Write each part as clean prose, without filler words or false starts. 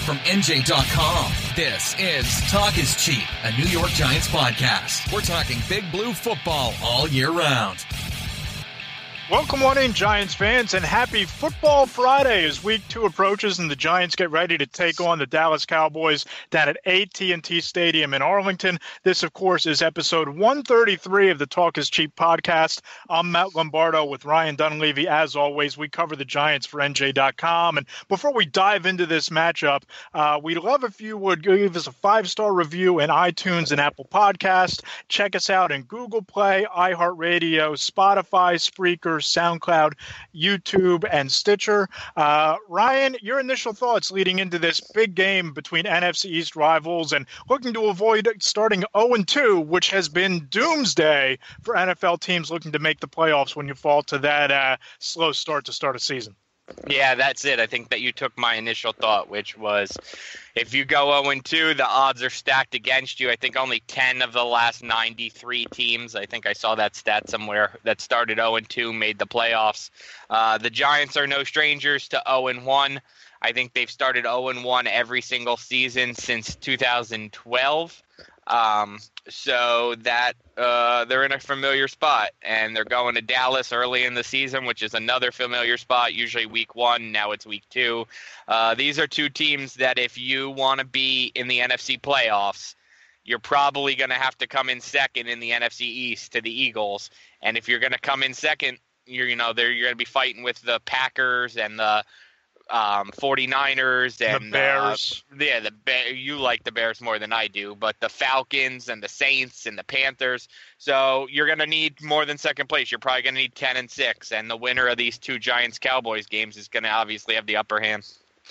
From NJ.com, this is Talk is Cheap, a New York Giants podcast. We're talking Big Blue football all year round. Welcome on in, Giants fans, and happy Football Friday as Week 2 approaches and the Giants get ready to take on the Dallas Cowboys down at AT&T Stadium in Arlington. This, of course, is episode 133 of the Talk is Cheap podcast. I'm Matt Lombardo with Ryan Dunleavy. As always, we cover the Giants for NJ.com. And before we dive into this matchup, we'd love if you would give us a 5-star review in iTunes and Apple Podcasts. Check us out in Google Play, iHeartRadio, Spotify, Spreaker, SoundCloud, YouTube, and Stitcher. Ryan, your initial thoughts leading into this big game between NFC East rivals and looking to avoid starting 0-2, which has been doomsday for NFL teams looking to make the playoffs when you fall to that slow start to start a season. Yeah, that's it. I think that you took my initial thought, which was if you go 0-2, the odds are stacked against you. I think only 10 of the last 93 teams, I think I saw that stat somewhere, that started 0-2 made the playoffs. The Giants are no strangers to 0-1. I think they've started 0-1 every single season since 2012. So that they're in a familiar spot, and they're going to Dallas early in the season, which is another familiar spot, usually week 1. Now it's week 2. These are two teams that if you want to be in the NFC playoffs, you're probably going to have to come in second in the NFC East to the Eagles. And if you're going to come in second, you're going to be fighting with the Packers and the 49ers and the Bears. You like the Bears more than I do, but the Falcons and the Saints and the Panthers. So you're going to need more than second place. You're probably going to need 10-6, and the winner of these two Giants-Cowboys games is going to obviously have the upper hand.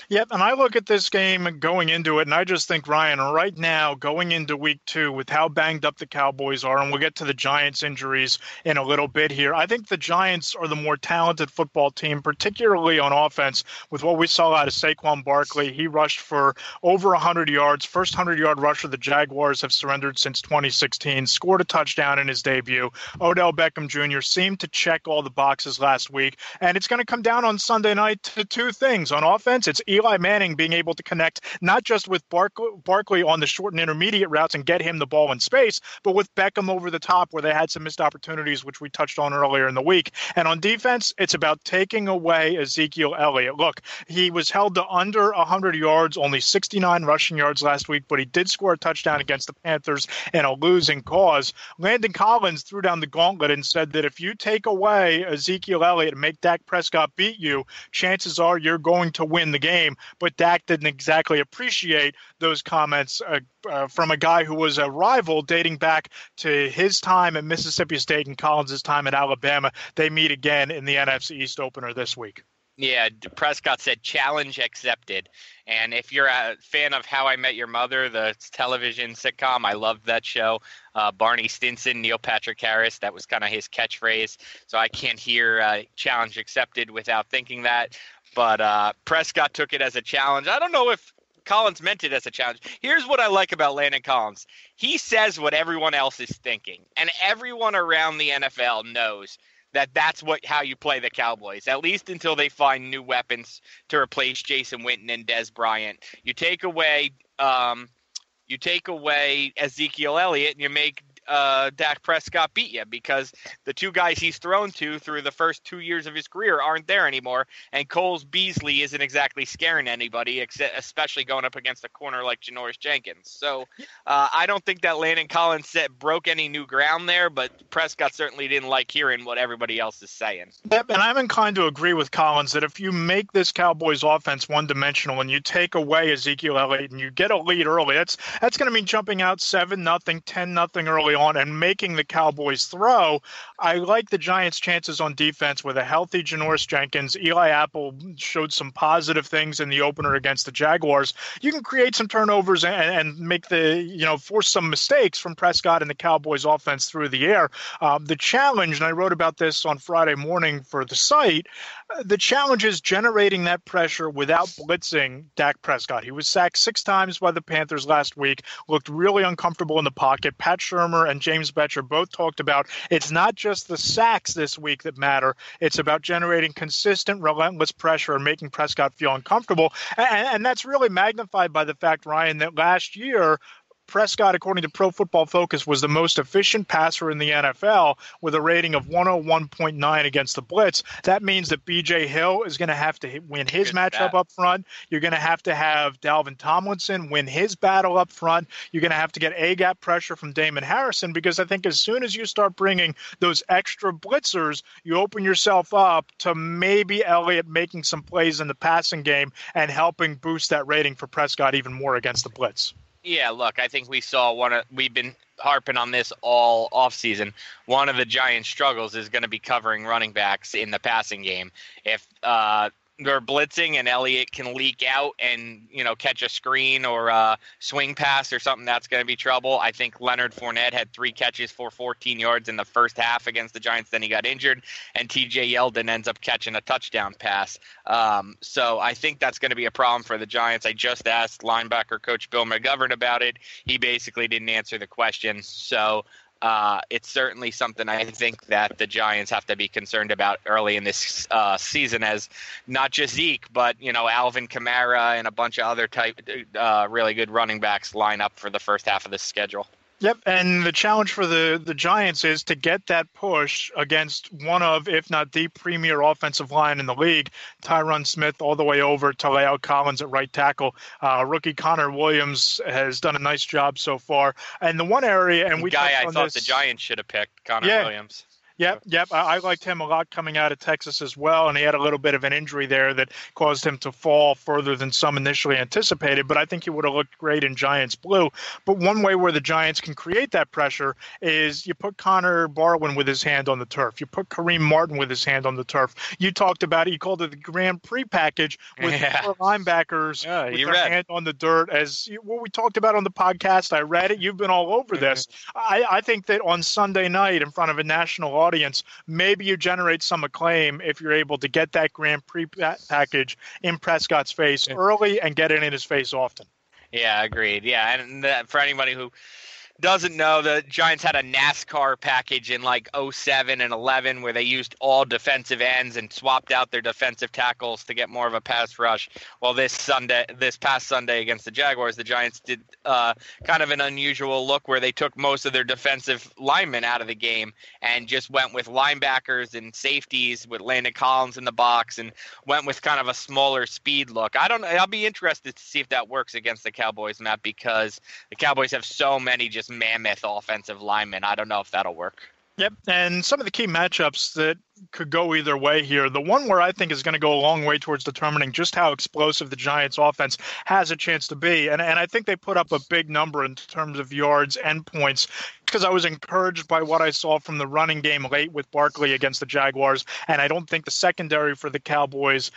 Yep, and I look at this game going into it, and I just think, Ryan, right now, going into week 2, with how banged up the Cowboys are, and we'll get to the Giants' injuries in a little bit here, I think the Giants are the more talented football team, particularly on offense, with what we saw out of Saquon Barkley. He rushed for over 100 yards, first 100-yard rusher the Jaguars have surrendered since 2016, scored a touchdown in his debut. Odell Beckham Jr. seemed to check all the boxes last week, and it's going to come down on Sunday night to two things. On offense, it's Eli Manning being able to connect not just with Barkley on the short and intermediate routes and get him the ball in space, but with Beckham over the top where they had some missed opportunities, which we touched on earlier in the week. And on defense, it's about taking away Ezekiel Elliott. Look, he was held to under 100 yards, only 69 rushing yards last week, but he did score a touchdown against the Panthers in a losing cause. Landon Collins threw down the gauntlet and said that if you take away Ezekiel Elliott and make Dak Prescott beat you, chances are you're going to win the game. But Dak didn't exactly appreciate those comments from a guy who was a rival dating back to his time at Mississippi State and Collins' time at Alabama. They meet again in the NFC East opener this week. Yeah, Prescott said challenge accepted. And if you're a fan of How I Met Your Mother, the television sitcom, I loved that show. Barney Stinson, Neil Patrick Harris, that was kind of his catchphrase. So I can't hear challenge accepted without thinking that. But Prescott took it as a challenge. I don't know if Collins meant it as a challenge. Here's what I like about Landon Collins. He says what everyone else is thinking. And everyone around the NFL knows that that's how you play the Cowboys, at least until they find new weapons to replace Jason Witten and Dez Bryant. You take away Ezekiel Elliott and you make Dak Prescott beat you, because the two guys he's thrown to through the first 2 years of his career aren't there anymore, and Coles Beasley isn't exactly scaring anybody, especially going up against a corner like Janoris Jenkins. So I don't think that Landon Collins broke any new ground there, but Prescott certainly didn't like hearing what everybody else is saying. Yep, and I'm inclined to agree with Collins that if you make this Cowboys offense one-dimensional and you take away Ezekiel Elliott and you get a lead early, that's going to mean jumping out 7-0, 10-0 early on and making the Cowboys throw. I like the Giants' chances on defense with a healthy Janoris Jenkins. Eli Apple showed some positive things in the opener against the Jaguars. You can create some turnovers and make force some mistakes from Prescott and the Cowboys' offense through the air. The challenge, and I wrote about this on Friday morning for the site, the challenge is generating that pressure without blitzing Dak Prescott. He was sacked 6 times by the Panthers last week, looked really uncomfortable in the pocket. Pat Shurmur and James Betcher both talked about it's not just the sacks this week that matter. It's about generating consistent, relentless pressure and making Prescott feel uncomfortable. And that's really magnified by the fact, Ryan, that last year, Prescott, according to Pro Football Focus, was the most efficient passer in the NFL with a rating of 101.9 against the blitz. That means that B.J. Hill is going to have to win his matchup up front. You're going to have Dalvin Tomlinson win his battle up front. You're going to have to get A-gap pressure from Damon Harrison, because I think as soon as you start bringing those extra blitzers, you open yourself up to maybe Elliott making some plays in the passing game and helping boost that rating for Prescott even more against the blitz. Yeah, look, I think we've been harping on this all offseason. One of the Giants' struggles is going to be covering running backs in the passing game. If they're blitzing and Elliott can leak out and, catch a screen or a swing pass or something, that's going to be trouble. I think Leonard Fournette had 3 catches for 14 yards in the first half against the Giants. Then he got injured, and TJ Yeldon ends up catching a touchdown pass. So I think that's going to be a problem for the Giants. I just asked linebacker coach Bill McGovern about it. He basically didn't answer the question. So it's certainly something I think that the Giants have to be concerned about early in this season, as not just Zeke, but, Alvin Kamara and a bunch of other really good running backs line up for the first half of the schedule. Yep, and the challenge for the Giants is to get that push against one of, if not the premier offensive line in the league, Tyron Smith all the way over to La'el Collins at right tackle. Rookie Connor Williams has done a nice job so far. And the one area, and we guy I thought the Giants should have picked, Connor Williams. Yep. I liked him a lot coming out of Texas as well, and he had a little bit of an injury there that caused him to fall further than some initially anticipated, but I think he would have looked great in Giants blue. But one way where the Giants can create that pressure is you put Connor Barwin with his hand on the turf. You put Kareem Martin with his hand on the turf. You talked about it. You called it the Grand Prix package with 4 linebackers with their hand on the dirt. As what we talked about on the podcast, I read it. You've been all over this. I think that on Sunday night in front of a national audience, maybe you generate some acclaim if you're able to get that Grand Prix package in Prescott's face early and get it in his face often. Yeah, agreed. Yeah, and for anybody who doesn't know, the Giants had a NASCAR package in like 07 and 11 where they used all defensive ends and swapped out their defensive tackles to get more of a pass rush. Well, this past Sunday against the Jaguars, the Giants did kind of an unusual look where they took most of their defensive linemen out of the game and just went with linebackers and safeties with Landon Collins in the box and went with kind of a smaller speed look. I'll be interested to see if that works against the Cowboys, Matt, because the Cowboys have so many just mammoth offensive linemen. I don't know if that'll work. Yep, and some of the key matchups that could go either way here. The one where I think is going to go a long way towards determining just how explosive the Giants offense has a chance to be. And I think they put up a big number in terms of yards and points, because I was encouraged by what I saw from the running game late with Barkley against the Jaguars. And I don't think the secondary for the Cowboys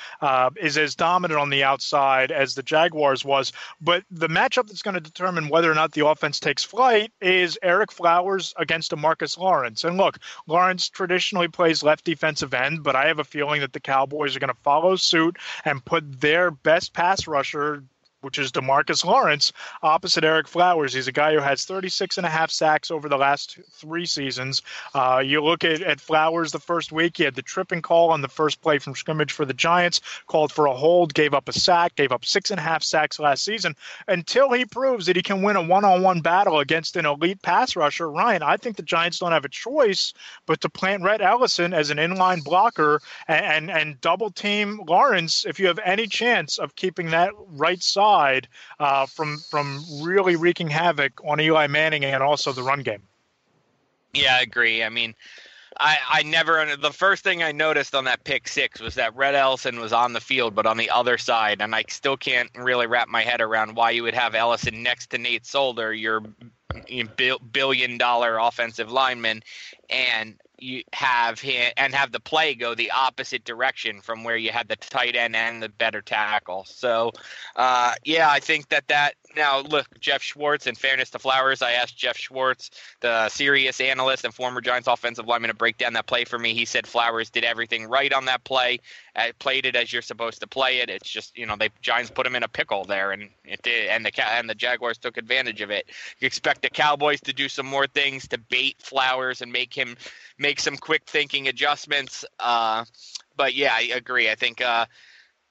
is as dominant on the outside as the Jaguars was. But the matchup that's going to determine whether or not the offense takes flight is Eric Flowers against DeMarcus Lawrence. And look, Lawrence traditionally plays left defensive end, but I have a feeling that the Cowboys are going to follow suit and put their best pass rusher, which is DeMarcus Lawrence, opposite Eric Flowers. He's a guy who has 36.5 sacks over the last 3 seasons. You look at Flowers the first week, he had the tripping call on the first play from scrimmage for the Giants, called for a hold, gave up a sack, gave up 6.5 sacks last season. Until he proves that he can win a one-on-one battle against an elite pass rusher, Ryan, I think the Giants don't have a choice but to plant Rhett Ellison as an inline blocker and double team Lawrence if you have any chance of keeping that right side from really wreaking havoc on Eli Manning and also the run game. Yeah, I agree. I mean, the first thing I noticed on that pick 6 was that Rhett Ellison was on the field, but on the other side, and I still can't really wrap my head around why you would have Ellison next to Nate Solder, your billion-dollar offensive lineman, and you have the play go the opposite direction from where you had the tight end and the better tackle. So, I think that Now, look, Jeff Schwartz, in fairness to Flowers, I asked Jeff Schwartz, the serious analyst and former Giants offensive lineman, to break down that play for me. He said Flowers did everything right on that play, played it as you're supposed to play it. It's just, the Giants put him in a pickle there, and it did, and the Jaguars took advantage of it. You expect the Cowboys to do some more things to bait Flowers and make him make some quick thinking adjustments. But yeah, I agree. I think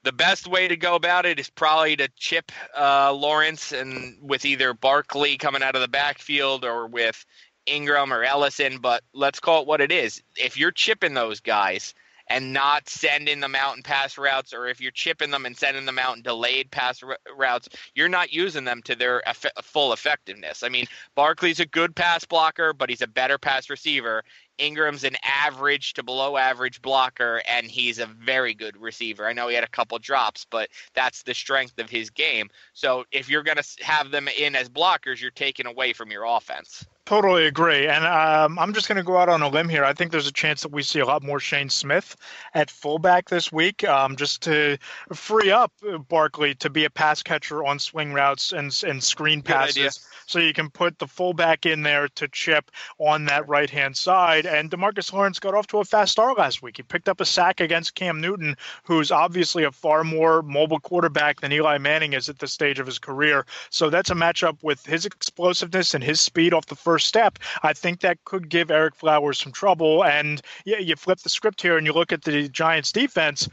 the best way to go about it is probably to chip Lawrence, and with either Barkley coming out of the backfield or with Ingram or Ellison. But let's call it what it is. If you're chipping those guys and not sending them out in pass routes, or if you're chipping them and sending them out in delayed pass routes, you're not using them to their full effectiveness. I mean, Barkley's a good pass blocker, but he's a better pass receiver. Ingram's an average to below average blocker, and he's a very good receiver. I know he had a couple drops, but that's the strength of his game. So if you're going to have them in as blockers, you're taking away from your offense. Totally agree. And I'm just going to go out on a limb here. I think there's a chance that we see a lot more Shane Smith at fullback this week, just to free up Barkley to be a pass catcher on swing routes and screen passes. So you can put the fullback in there to chip on that right-hand side. And DeMarcus Lawrence got off to a fast start last week. He picked up a sack against Cam Newton, who's obviously a far more mobile quarterback than Eli Manning is at this stage of his career. So that's a matchup with his explosiveness and his speed off the first step. I think that could give Eric Flowers some trouble. And you flip the script here and you look at the Giants defense.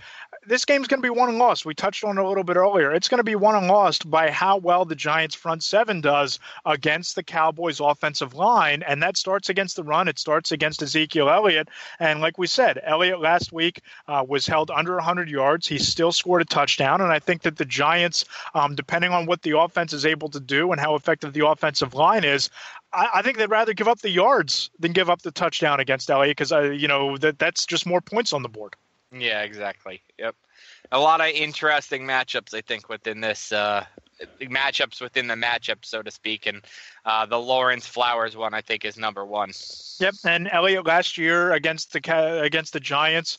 This game's going to be won and lost. We touched on it a little bit earlier. It's going to be won and lost by how well the Giants front seven does against the Cowboys offensive line. And that starts against the run. It starts against Ezekiel Elliott. And like we said, Elliott last week was held under 100 yards. He still scored a touchdown. And I think that the Giants, depending on what the offense is able to do and how effective the offensive line is, I think they'd rather give up the yards than give up the touchdown against Elliott because, that's just more points on the board. Yeah, exactly. Yep. A lot of interesting matchups, I think, within this matchups within the matchup, so to speak. And the Lawrence Flowers one, I think, is number one. Yep, and Elliott last year against the Giants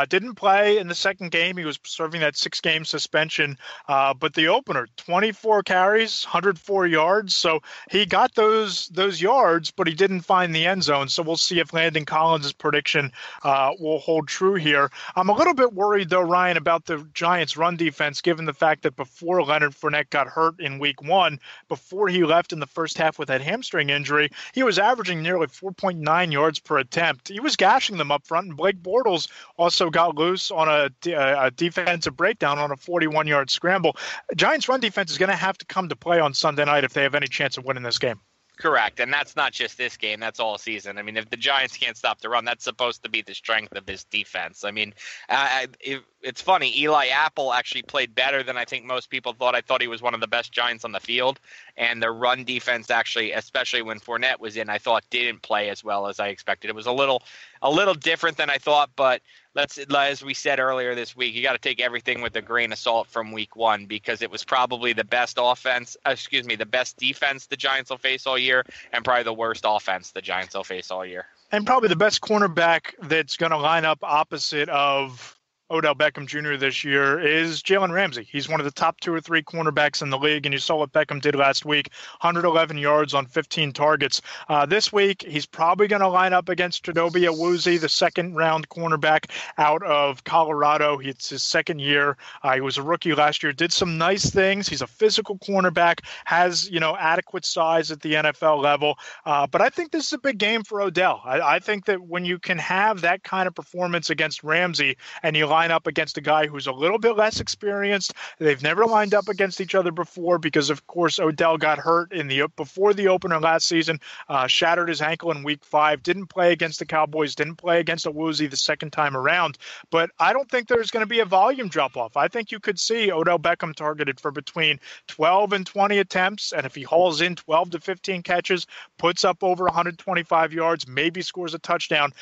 didn't play in the second game. He was serving that 6-game suspension. But the opener, 24 carries, 104 yards. So he got those yards, but he didn't find the end zone. So we'll see if Landon Collins' prediction will hold true here. I'm a little bit worried, though, Ryan, about the Giants' run defense, given the fact that before Leonard Fournette got hurt in week 1, before he left in the first half with that hamstring injury, he was averaging nearly 4.9 yards per attempt. He was gashing them up front, and Blake Bortles also got loose on a defensive breakdown on a 41-yard scramble. Giants' run defense is going to have to come to play on Sunday night if they have any chance of winning this game. Correct, and that's not just this game, that's all season. I mean, if the Giants can't stop the run, that's supposed to be the strength of this defense. I mean, it's funny, Eli Apple actually played better than I think most people thought. I thought he was one of the best Giants on the field, and the run defense actually, especially when Fournette was in, I thought didn't play as well as I expected. It was a little different than I thought, but as we said earlier this week, you got to take everything with a grain of salt from week 1 because it was probably the best the best defense the Giants will face all year, and probably the worst offense the Giants will face all year. And probably the best cornerback that's going to line up opposite of Odell Beckham Jr. this year is Jalen Ramsey. He's one of the top 2 or 3 cornerbacks in the league, and you saw what Beckham did last week, 111 yards on 15 targets. This week, he's probably going to line up against Chidobe Awuzie, the second-round cornerback out of Colorado. It's his second year. He was a rookie last year, did some nice things. He's a physical cornerback, has adequate size at the NFL level. But I think this is a big game for Odell. I think that when you can have that kind of performance against Ramsey and you line up against a guy who's a little bit less experienced. They've never lined up against each other before because, of course, Odell got hurt before the opener last season, shattered his ankle in week 5, didn't play against the Cowboys, didn't play against Awuzie the second time around. But I don't think there's going to be a volume drop-off. I think you could see Odell Beckham targeted for between 12 and 20 attempts, and if he hauls in 12 to 15 catches, puts up over 125 yards, maybe scores a touchdown,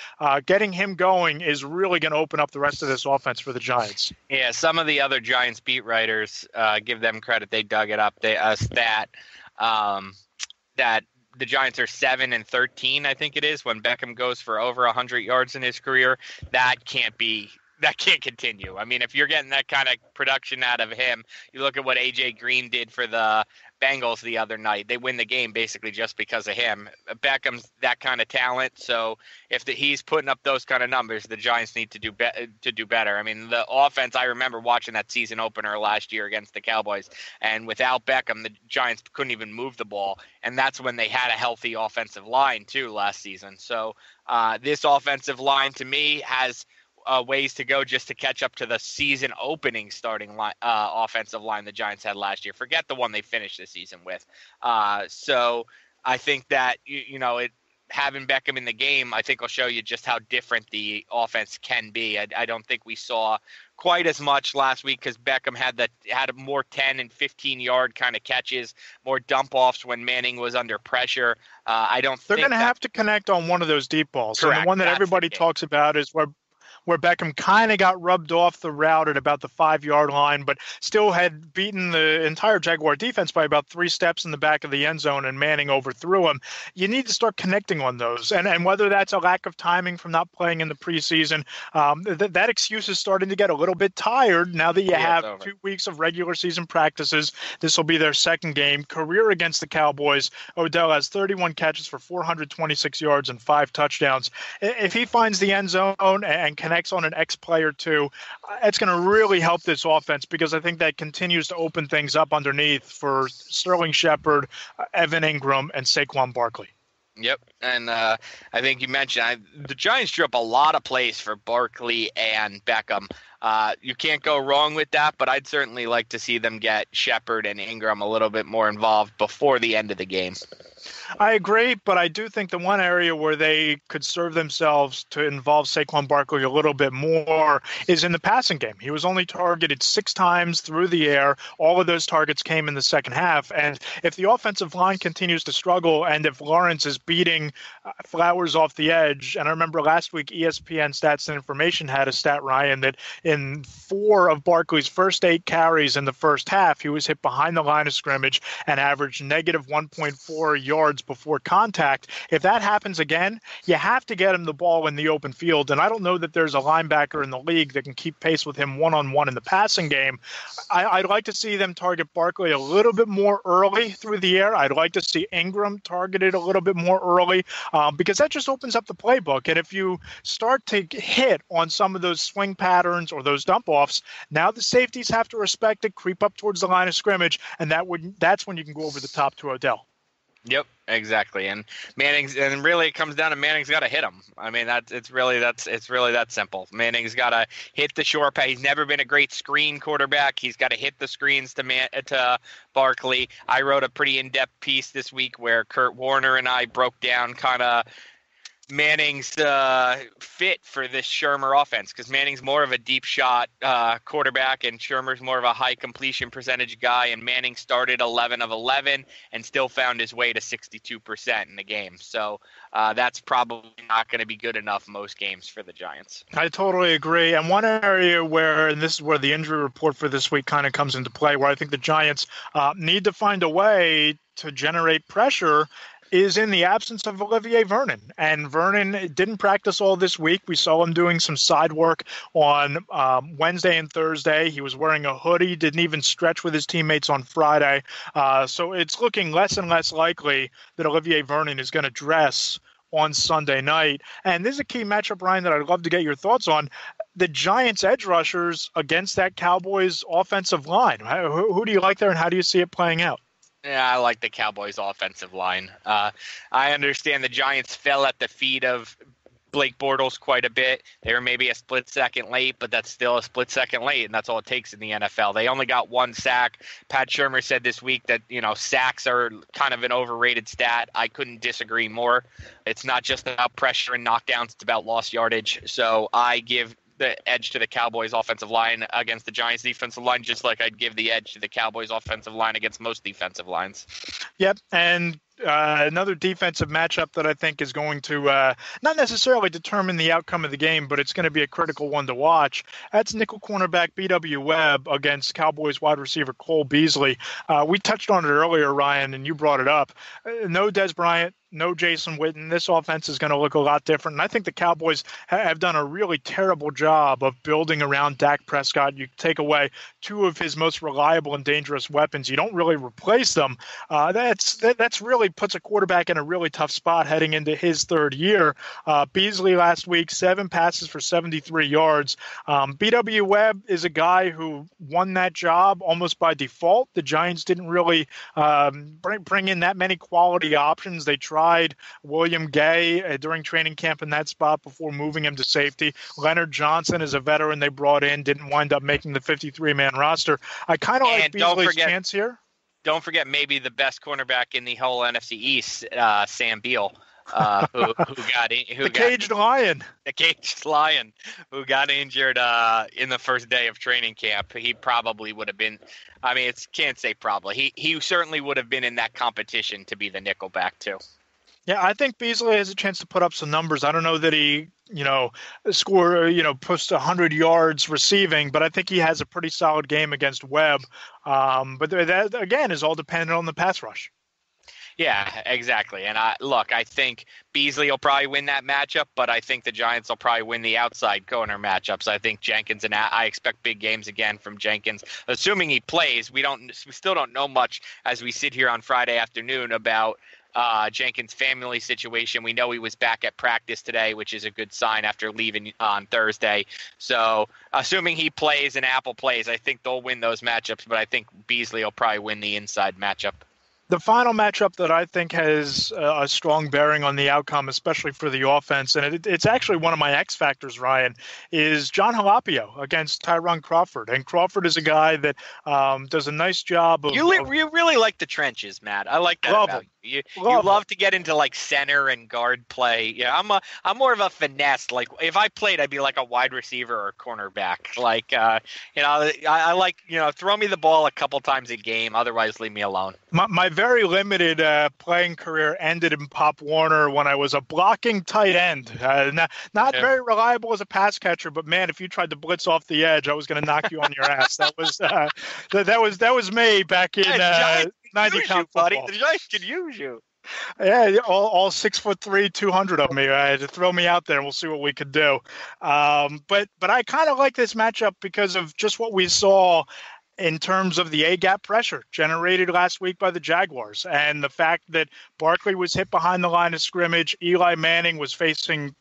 getting him going is really going to open up the rest of this offense for the Giants. Yeah, some of the other Giants beat writers, give them credit. They dug it up. A stat that the Giants are 7-13, I think it is, when Beckham goes for over 100 yards in his career. That can't be continue. I mean, if you're getting that kind of production out of him, you look at what A.J. Green did for the Bengals the other night. They win the game basically just because of him. Beckham's that kind of talent, so if he's putting up those kind of numbers, the Giants need to do better. I mean, the offense, I remember watching that season opener last year against the Cowboys, and without Beckham, the Giants couldn't even move the ball, and that's when they had a healthy offensive line too last season. So this offensive line, to me, has ways to go just to catch up to the season opening starting line, offensive line the Giants had last year. Forget the one they finished the season with. So I think that, having Beckham in the game, I think will show you just how different the offense can be. I don't think we saw quite as much last week because Beckham had more 10 and 15-yard kind of catches, more dump-offs when Manning was under pressure. I don't They're think going to have to connect on one of those deep balls. Correct. And the one that everybody talks about is where Beckham kind of got rubbed off the route at about the 5-yard line, but still had beaten the entire Jaguar defense by about 3 steps in the back of the end zone, and Manning overthrew him. You need to start connecting on those. And whether that's a lack of timing from not playing in the preseason, that excuse is starting to get a little bit tired now that you have 2 weeks of regular season practices. This will be their second game. Career against the Cowboys. Odell has 31 catches for 426 yards and 5 touchdowns. If he finds the end zone and connects on an X-play or two, it's going to really help this offense because I think that continues to open things up underneath for Sterling Shepard, Evan Ingram, and Saquon Barkley. Yep, and I think you mentioned the Giants drew up a lot of plays for Barkley and Beckham. You can't go wrong with that, but I'd certainly like to see them get Shepard and Ingram a little bit more involved before the end of the game. I agree, but I do think the one area where they could serve themselves to involve Saquon Barkley a little bit more is in the passing game. He was only targeted 6 times through the air. All of those targets came in the second half. And if the offensive line continues to struggle and if Lawrence is beating Flowers off the edge, and I remember last week ESPN Stats and Information had a stat, Ryan, that in 4 of Barkley's first 8 carries in the first half, he was hit behind the line of scrimmage and averaged negative 1.4 yards before contact. If that happens again, you have to get him the ball in the open field. And I don't know that there's a linebacker in the league that can keep pace with him one-on-one in the passing game. I'd like to see them target Barkley a little bit more early through the air. I'd like to see Ingram targeted a little bit more early because that just opens up the playbook. And if you start to hit on some of those swing patterns or those dump-offs, now the safeties have to respect it, creep up towards the line of scrimmage, and that's when you can go over the top to Odell. Yep, exactly. And really it comes down to Manning's got to hit him. I mean, it's really that simple. Manning's got to hit the short pass. He's never been a great screen quarterback. He's got to hit the screens to Barkley. I wrote a pretty in-depth piece this week where Kurt Warner and I broke down kind of Manning's fit for this Shurmur offense because Manning's more of a deep shot quarterback and Shurmur's more of a high completion percentage guy, and Manning started 11 of 11 and still found his way to 62% in the game. So that's probably not going to be good enough most games for the Giants. I totally agree. And one area where, and this is where the injury report for this week kind of comes into play, where I think the Giants need to find a way to generate pressure is in the absence of Olivier Vernon. And Vernon didn't practice all this week. We saw him doing some side work on Wednesday and Thursday. He was wearing a hoodie, didn't even stretch with his teammates on Friday. So it's looking less and less likely that Olivier Vernon is going to dress on Sunday night. And this is a key matchup, Ryan, that I'd love to get your thoughts on. The Giants' edge rushers against that Cowboys offensive line. Who do you like there, and how do you see it playing out? Yeah, I like the Cowboys' offensive line. I understand the Giants fell at the feet of Blake Bortles quite a bit. They were maybe a split second late, but that's still a split second late, and that's all it takes in the NFL. They only got 1 sack. Pat Shurmur said this week that, sacks are kind of an overrated stat. I couldn't disagree more. It's not just about pressure and knockdowns. It's about lost yardage. So I give the edge to the Cowboys offensive line against the Giants defensive line, just like I'd give the edge to the Cowboys offensive line against most defensive lines. Yep. And another defensive matchup that I think is going to not necessarily determine the outcome of the game, but it's going to be a critical one to watch. That's nickel cornerback B.W. Webb against Cowboys wide receiver Cole Beasley. We touched on it earlier, Ryan, and you brought it up. No Dez Bryant, no Jason Witten. This offense is going to look a lot different. And I think the Cowboys have done a really terrible job of building around Dak Prescott. You take away two of his most reliable and dangerous weapons. You don't really replace them. That's really puts a quarterback in a really tough spot heading into his third year. Beasley last week, 7 passes for 73 yards. B.W. Webb is a guy who won that job almost by default. The Giants didn't really bring in that many quality options. They tried William Gay during training camp in that spot before moving him to safety. Leonard Johnson is a veteran they brought in, didn't wind up making the 53-man roster. I kind of like Beasley's chance here. Don't forget maybe the best cornerback in the whole NFC East, Sam Beal. The caged lion, who got injured in the first day of training camp. He probably would have been. I mean, can't say probably. He certainly would have been in that competition to be the nickelback too. Yeah, I think Beasley has a chance to put up some numbers. I don't know that he, posts 100 yards receiving, but I think he has a pretty solid game against Webb. But that, again, is all dependent on the pass rush. Yeah, exactly. And I think Beasley will probably win that matchup, but I think the Giants will probably win the outside corner matchups. I think Jenkins and I expect big games again from Jenkins, assuming he plays. We still don't know much as we sit here on Friday afternoon about Jenkins' family situation. We know he was back at practice today, which is a good sign after leaving on Thursday. So assuming he plays and Apple plays, I think they'll win those matchups, but I think Beasley will probably win the inside matchup. The final matchup that I think has a strong bearing on the outcome, especially for the offense, and it's actually one of my X factors, Ryan, is John Jalapio against Tyron Crawford. And Crawford is a guy that does a nice job of... You really like the trenches, Matt. I like that about you. You love to get into like center and guard play. Yeah, I'm more of a finesse. Like if I played, I'd be like a wide receiver or cornerback. Like I like throw me the ball a couple times a game. Otherwise, leave me alone. My very limited playing career ended in Pop Warner when I was a blocking tight end. Not very reliable as a pass catcher, but man, if you tried to blitz off the edge, I was going to knock you on your ass. That was me back in 90 count football. The Giants could use you. Yeah, all 6'3", 200 of me. To throw me out there, and we'll see what we could do. But I kind of like this matchup because of just what we saw in terms of the A-gap pressure generated last week by the Jaguars and the fact that Barkley was hit behind the line of scrimmage. Eli Manning was facing,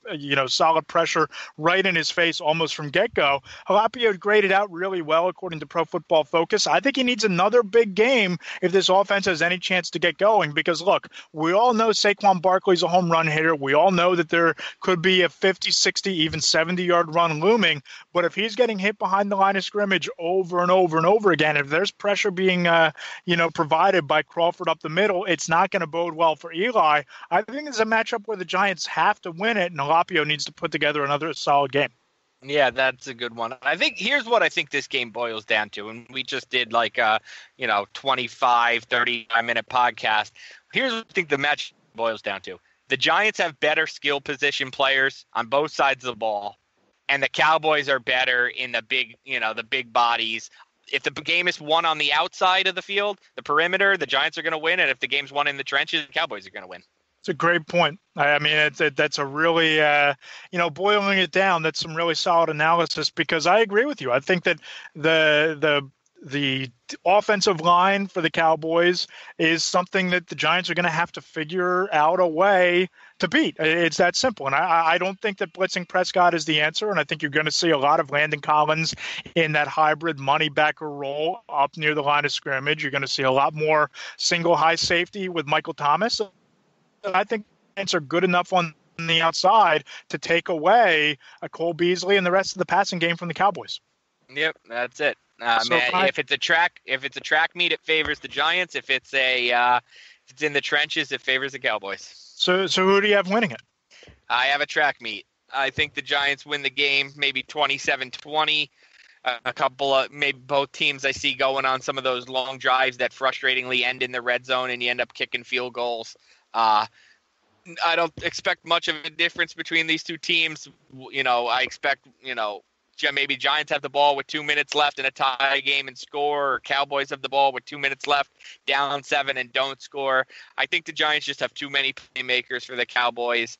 solid pressure right in his face almost from get-go. Jalapio graded out really well according to Pro Football Focus. I think he needs another big game if this offense has any chance to get going because, look, we all know Saquon Barkley's a home run hitter. We all know that there could be a 50, 60, even 70-yard run looming. But if he's getting hit behind the line of scrimmage over and over and over again, if there's pressure being, provided by Crawford up the middle, it's not going to bode well for Eli. I think it's a matchup where the Giants have to win it, and Jalapio needs to put together another solid game. Yeah, that's a good one. I think here's what I think this game boils down to, and we just did like a 25, 35-minute podcast. Here's what I think the match boils down to. The Giants have better skill position players on both sides of the ball, and the Cowboys are better in the big bodies. If the game is won on the outside of the field, the perimeter, the Giants are going to win. And if the game's won in the trenches, the Cowboys are going to win. It's a great point. I mean, that's a really, boiling it down, that's some really solid analysis because I agree with you. I think that the offensive line for the Cowboys is something that the Giants are going to have to figure out a way to beat. It's that simple. And I don't think that blitzing Prescott is the answer. And I think you're going to see a lot of Landon Collins in that hybrid money backer role up near the line of scrimmage. You're going to see a lot more single high safety with Michael Thomas. I think the Giants are good enough on the outside to take away a Cole Beasley and the rest of the passing game from the Cowboys. Yep, that's it. If it's a track meet, it favors the Giants. If it's in the trenches, it favors the Cowboys. So who do you have winning it? I have a track meet. I think the Giants win the game, maybe 27-20. A couple of maybe both teams I see going on some of those long drives that frustratingly end in the red zone, and you end up kicking field goals. I don't expect much of a difference between these two teams. I expect maybe Giants have the ball with 2 minutes left in a tie game and score, or Cowboys have the ball with 2 minutes left, down 7 and don't score. I think the Giants just have too many playmakers for the Cowboys.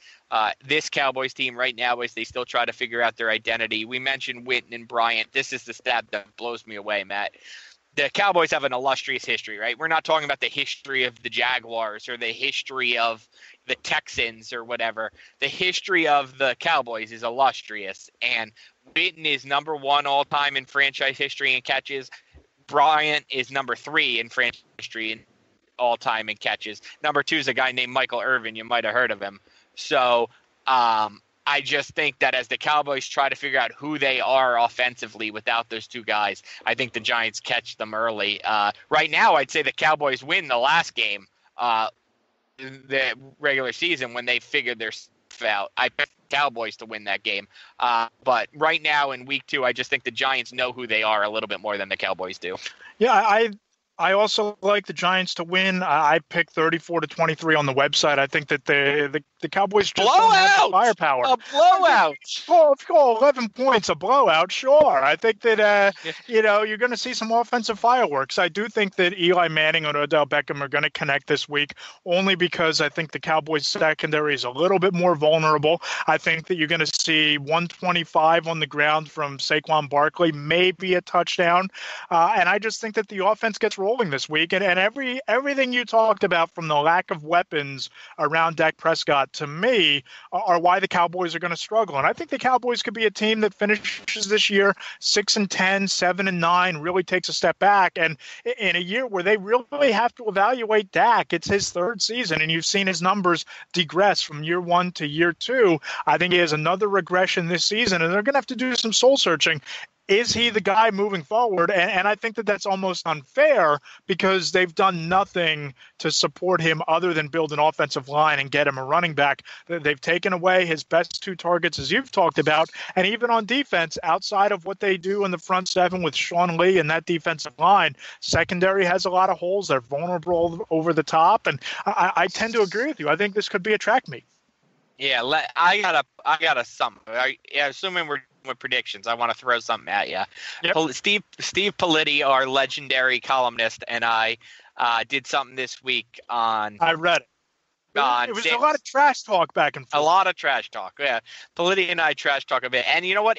This Cowboys team right now, as they still try to figure out their identity. We mentioned Witten and Bryant. This is the stat that blows me away, Matt. The Cowboys have an illustrious history, right? We're not talking about the history of the Jaguars or the history of the Texans or whatever. The history of the Cowboys is illustrious, and Witten is number 1 all time in franchise history in catches. Bryant is number 3 in franchise history in all time in catches. Number 2 is a guy named Michael Irvin. You might have heard of him. So I just think that as the Cowboys try to figure out who they are offensively without those 2 guys, I think the Giants catch them early. Right now, I'd say the Cowboys win the last game, the regular season, when they figured their stuff out. I picked the Cowboys to win that game. But right now in week 2, I just think the Giants know who they are a little bit more than the Cowboys do. Yeah, I also like the Giants to win. I picked 34-23 on the website. I think that the Cowboys just don't have the firepower. A blowout. Oh, 11 points, a blowout. Sure. I think that you're going to see some offensive fireworks. I do think that Eli Manning and Odell Beckham are going to connect this week, only because I think the Cowboys secondary is a little bit more vulnerable. I think that you're going to see 125 on the ground from Saquon Barkley, maybe a touchdown, and I just think that the offense gets rolling this week, and everything you talked about, from the lack of weapons around Dak Prescott, to me, are why the Cowboys are going to struggle. And I think the Cowboys could be a team that finishes this year 6-10, 7-9, really takes a step back. And in a year where they really have to evaluate Dak, it's his 3rd season, and you've seen his numbers digress from year 1 to year 2. I think he has another regression this season, and they're going to have to do some soul searching. Is he the guy moving forward? And I think that that's almost unfair, because they've done nothing to support him other than build an offensive line and get him a running back. They've taken away his best 2 targets, as you've talked about. And even on defense, outside of what they do in the front 7 with Sean Lee and that defensive line, secondary has a lot of holes. They're vulnerable over the top. And I tend to agree with you. I think this could be a track meet. Yeah, I got a something. Assuming we're with predictions, I want to throw something at you. Yep. Steve Politi, our legendary columnist, and I did something this week on. I read it. It was a lot of trash talk back and forth. A lot of trash talk, yeah. Politi and I trash talk a bit. And you know what?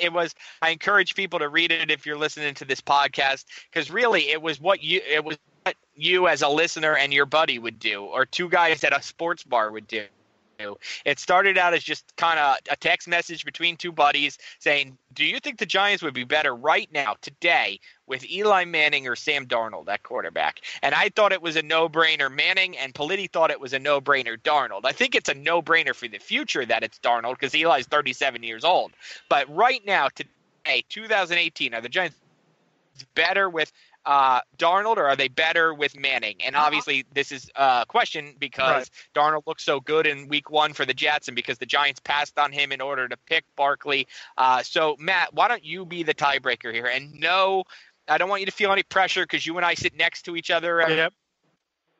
I encourage people to read it if you're listening to this podcast, because really it was what you as a listener and your buddy would do, or 2 guys at a sports bar would do. It started out as just kind of a text message between 2 buddies saying, do you think the Giants would be better right now, today, with Eli Manning or Sam Darnold at quarterback? And I thought it was a no-brainer Manning, and Politi thought it was a no-brainer Darnold. I think it's a no-brainer for the future that it's Darnold, because Eli's 37 years old. But right now, today, 2018, are the Giants better with Darnold, or are they better with Manning? And obviously this is a question because Darnold looked so good in week 1 for the Jets, and because the Giants passed on him in order to pick Barkley. So Matt, why don't you be the tiebreaker here? And no, I don't want you to feel any pressure, because you and I sit next to each other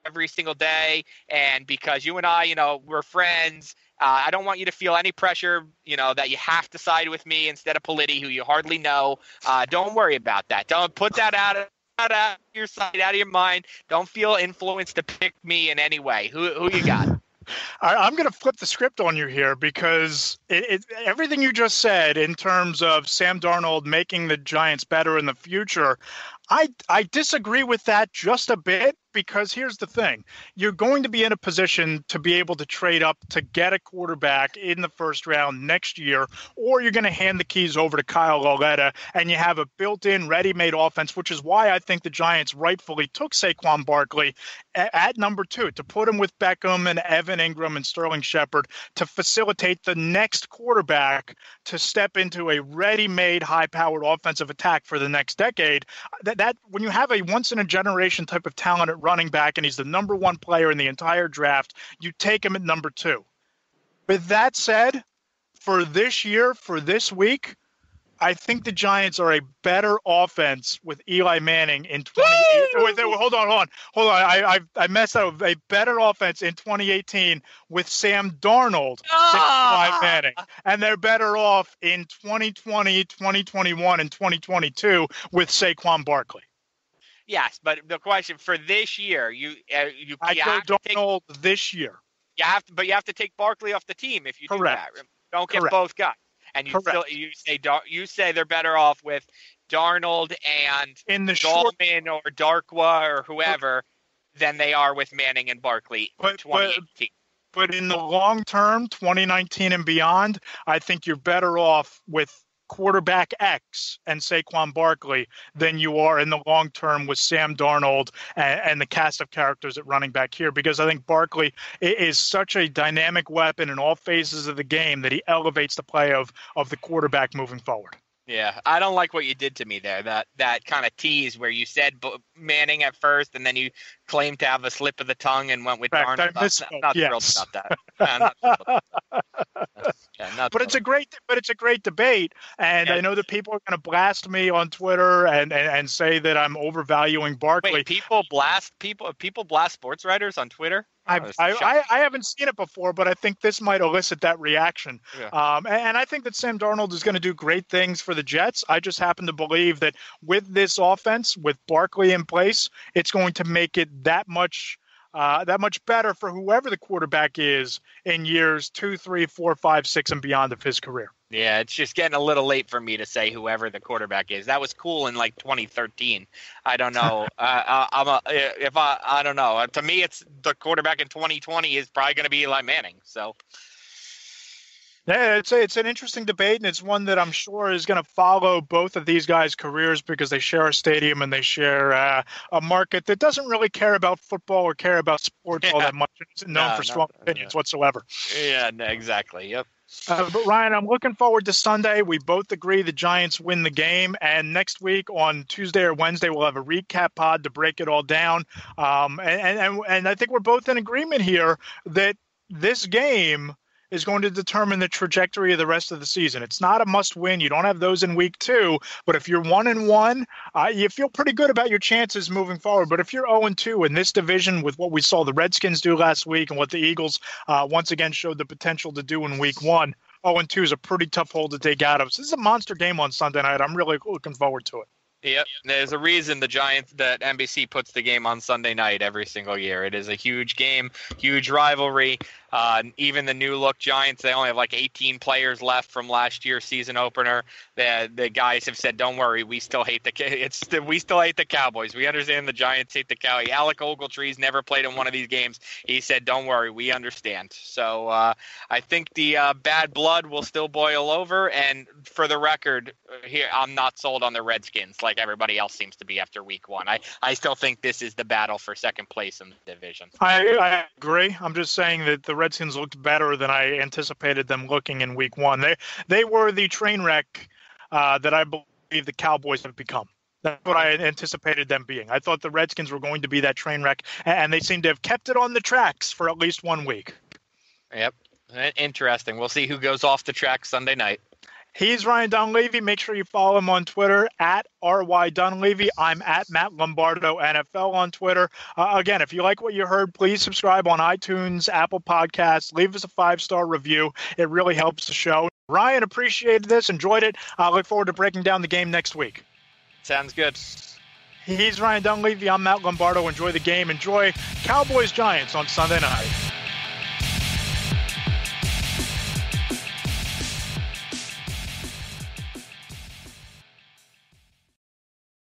every single day. And because you and I, we're friends, I don't want you to feel any pressure, that you have to side with me instead of Politi, who you hardly know. Don't worry about that. Don't put that out of your sight, out of your mind. Don't feel influenced to pick me in any way. Who you got? I'm going to flip the script on you here, because everything you just said in terms of Sam Darnold making the Giants better in the future, I disagree with that just a bit, because here's the thing. You're going to be in a position to be able to trade up to get a quarterback in the first round next year, or you're going to hand the keys over to Kyle Lauletta, and you have a built-in, ready-made offense, which is why I think the Giants rightfully took Saquon Barkley at number 2, to put him with Beckham and Evan Ingram and Sterling Shepard, to facilitate the next quarterback to step into a ready-made, high-powered offensive attack for the next decade. That when you have a once-in-a-generation type of talent at running back, and he's the number 1 player in the entire draft, you take him at number 2. With that said, for this year, for this week, I think the Giants are a better offense with Eli Manning in 2018. Hold on. I messed up. A better offense in 2018 with Sam Darnold than Eli Manning. And they're better off in 2020, 2021, and 2022 with Saquon Barkley. Yes, but the question for this year, I go Darnold this year. You have to take Barkley off the team if you Correct. do that. Don't get Correct. both guys. And you say they're better off with Darnold and in the Dolman or Darkwa or whoever than they are with Manning and Barkley in 2018. But in the long term, 2019 and beyond, I think you're better off with quarterback X and Saquon Barkley than you are in the long term with Sam Darnold and the cast of characters at running back here, because I think Barkley is such a dynamic weapon in all phases of the game that he elevates the play of the quarterback moving forward. Yeah, I don't like what you did to me there. That kind of tease where you said Manning at first, and then you claimed to have a slip of the tongue and went with Darnold. I'm not thrilled about that. But it's a great debate, and I know that people are going to blast me on Twitter and say that I'm overvaluing Barkley. Wait, people blast sports writers on Twitter? I haven't seen it before, but I think this might elicit that reaction. Yeah. And I think that Sam Darnold is going to do great things for the Jets. I just happen to believe that with this offense, with Barkley in place, it's going to make it that much better for whoever the quarterback is in years 2, 3, 4, 5, 6, and beyond of his career. Yeah, it's just getting a little late for me to say whoever the quarterback is. That was cool in like 2013. I don't know. I don't know. To me, it's the quarterback in 2020 is probably going to be Eli Manning. So. Yeah, it's an interesting debate, and it's one that I'm sure is going to follow both of these guys' careers because they share a stadium and they share a market that doesn't really care about football or care about sports all that much. It's known for strong opinions whatsoever. Yeah, exactly. Yep. But Ryan, I'm looking forward to Sunday. We both agree the Giants win the game, and next week on Tuesday or Wednesday we'll have a recap pod to break it all down. And I think we're both in agreement here that this game is going to determine the trajectory of the rest of the season. It's not a must-win. You don't have those in week 2, but if you're 1-1, you feel pretty good about your chances moving forward. But if you're 0-2 in this division with what we saw the Redskins do last week and what the Eagles once again showed the potential to do in week 1, 0-2 is a pretty tough hole to take out of. So this is a monster game on Sunday night. I'm really looking forward to it. Yep. There's a reason that NBC puts the game on Sunday night every single year. It is a huge game, huge rivalry. Even the new look Giants, they only have like 18 players left from last year's season opener. The guys have said, "Don't worry, we still hate the Cowboys. We understand the Giants hate the Cowboys." Alec Ogletree's never played in one of these games. He said, "Don't worry, we understand." So I think the bad blood will still boil over. And for the record, here I'm not sold on the Redskins like everybody else seems to be after week 1. I still think this is the battle for second place in the division. I agree. I'm just saying that the Redskins looked better than I anticipated them looking in week 1. They were the train wreck that I believe the Cowboys have become. That's what I anticipated them being. I thought the Redskins were going to be that train wreck, and they seem to have kept it on the tracks for at least 1 week. Yep. Interesting. We'll see who goes off the track Sunday night. He's Ryan Dunleavy. Make sure you follow him on Twitter at RY Dunleavy. I'm at Matt Lombardo NFL on Twitter. Again, if you like what you heard, please subscribe on iTunes, Apple Podcasts. Leave us a 5-star review. It really helps the show. Ryan, appreciated this, enjoyed it. I look forward to breaking down the game next week. Sounds good. He's Ryan Dunleavy. I'm Matt Lombardo. Enjoy the game. Enjoy Cowboys-Giants on Sunday night.